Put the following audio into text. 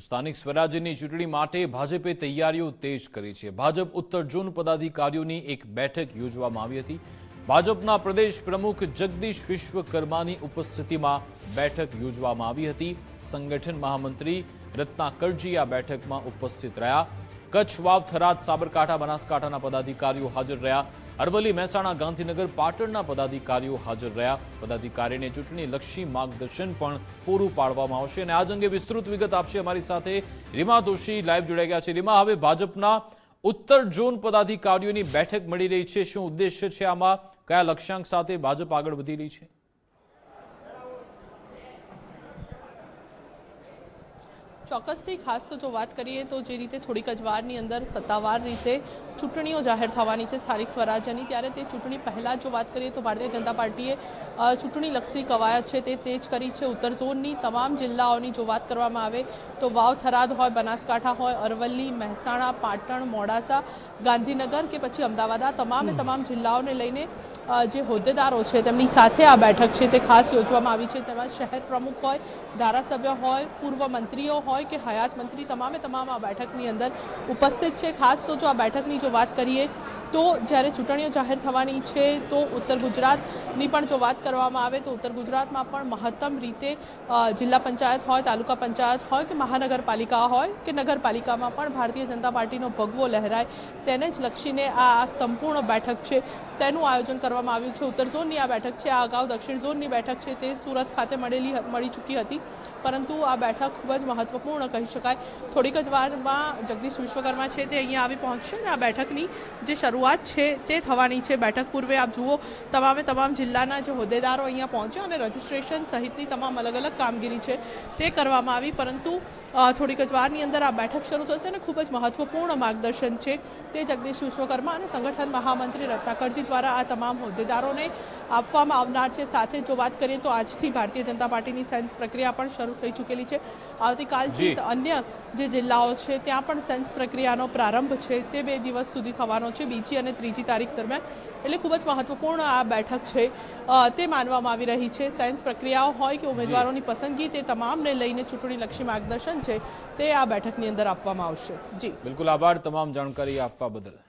સ્થાનિક સ્વરાજ્યની ચૂંટણી માટે ભાજપે તૈયારીઓ તેજ કરી છે। ભાજપ ઉત્તર ઝોન પદાધિકારીઓની એક બેઠક યોજવામાં આવી હતી। ભાજપના પ્રદેશ પ્રમુખ જગદીશ વિશ્વકર્માની ઉપસ્થિતિમાં બેઠક યોજવામાં આવી હતી। સંગઠન મહામંત્રી રત્નાકરજી આ બેઠકમાં ઉપસ્થિત રહ્યા। કચ્છ, વાવ, થરાદ, સાબરકાંઠા, બનાસકાંઠાના પદાધિકારીઓ હાજર રહ્યા। અરવલ્લી, મહેસાણા, ગાંધીનગર, પાટણના પદાધિકારીઓ હાજર રહ્યા। પદાધિકારીને ચૂંટણીલક્ષી માર્ગદર્શન પણ પૂરું પાડવામાં આવશે અને આજ અંગે વિસ્તૃત વિગત આપશે અમારી સાથે રીમા દોશી લાઈવ જોડાઈ ગયા છે। રીમા, હવે ભાજપના ઉત્તર ઝોન પદાધિકારીઓની બેઠક મળી રહી છે, શું ઉદ્દેશ્ય છે આમાં, કયા લક્ષ્યાંક સાથે ભાજપ આગળ વધી રહી છે? ચોક્કસથી ખાસ તો જો વાત કરીએ તો જે રીતે થોડીક જ વારની અંદર સત્તાવાર રીતે ચૂંટણીઓ જાહેર થવાની છે સ્થાનિક સ્વરાજ્યની, ત્યારે તે ચૂંટણી પહેલાં જો વાત કરીએ તો ભારતીય જનતા પાર્ટીએ ચૂંટણીલક્ષી કવાયત છે તે તેજ કરી છે। ઉત્તર ઝોનની તમામ જિલ્લાઓની જો વાત કરવામાં આવે તો વાવ, થરાદ હોય, બનાસકાંઠા હોય, અરવલ્લી, મહેસાણા, પાટણ, મોડાસા, ગાંધીનગર કે પછી અમદાવાદ, આ તમામ જિલ્લાઓને લઈને જે હોદ્દેદારો છે તેમની સાથે આ બેઠક છે તે ખાસ યોજવામાં આવી છે। તેમાં શહેર પ્રમુખ હોય, ધારાસભ્ય હોય, પૂર્વ મંત્રીઓ હોય કે હયાત મંત્રી, તમામ આ બેઠકની અંદર ઉપસ્થિત છે। ખાસ તો જો આ બેઠકની જો વાત કરીએ તો જ્યારે ચૂંટણીઓ જાહેર થવાની છે તો ઉત્તર ગુજરાતની પણ જો વાત કરવામાં આવે તો ઉત્તર ગુજરાતમાં પણ મહત્તમ રીતે જિલ્લા પંચાયત હોય, તાલુકા પંચાયત હોય કે મહાનગરપાલિકા હોય કે નગરપાલિકામાં પણ ભારતીય જનતા પાર્ટીનો ભગવો લહેરાય તેને જ લક્ષીને આ સંપૂર્ણ બેઠક છે તેનું આયોજન કરવામાં આવ્યું છે। ઉત્તર ઝોનની આ બેઠક છે, આ અગાઉ દક્ષિણ ઝોનની બેઠક છે તે સુરત ખાતે મળી ચૂકી હતી, પરંતુ આ બેઠક ખૂબ જ મહત્વપૂર્ણ કહી શકાય। થોડીક જ વારમાં જગદીશ વિશ્વકર્મા છે તે અહીંયા આવી પહોંચશે અને આ બેઠકની જે શરૂઆત છે તે થવાની છે। બેઠક પૂર્વે આપ જુઓ તમામ જિલ્લાના જે હોદ્દેદારો અહીંયા પહોંચ્યા અને રજીસ્ટ્રેશન સહિતની તમામ અલગ અલગ કામગીરી છે તે કરવામાં આવી, પરંતુ થોડીક જ વારની અંદર આ બેઠક શરૂ થશે અને ખૂબ જ મહત્વપૂર્ણ માર્ગદર્શન છે તે જગદીશ વિશ્વકર્મા અને સંગઠન મહામંત્રી રત્નાકરજી દ્વારા આ તમામ હોદ્દેદારોને આપવામાં આવનાર છે। સાથે જો વાત કરીએ તો આજથી ભારતીય જનતા પાર્ટીની સેન્સ પ્રક્રિયા પણ શરૂ થઈ ચૂકેલી છે। આવતીકાલથી અન્ય જે જિલ્લાઓ છે ત્યાં પણ સેન્સ પ્રક્રિયાનો પ્રારંભ છે તે 2 દિવસ સુધી થવાનો છે, 2જી અને 3જી તારીખ દરમિયાન। એટલે ખૂબ જ મહત્વપૂર્ણ આ બેઠક છે તે માનવામાં આવી રહી છે। સેન્સ પ્રક્રિયાઓ હોય કે ઉમેદવારોની પસંદગી તે તમામને લઈને ચૂંટણીલક્ષી માર્ગદર્શન છે તે આ બેઠકની અંદર આપવામાં આવશે। જી બિલકુલ, આભાર તમામ જાણકારી આપવા બદલ।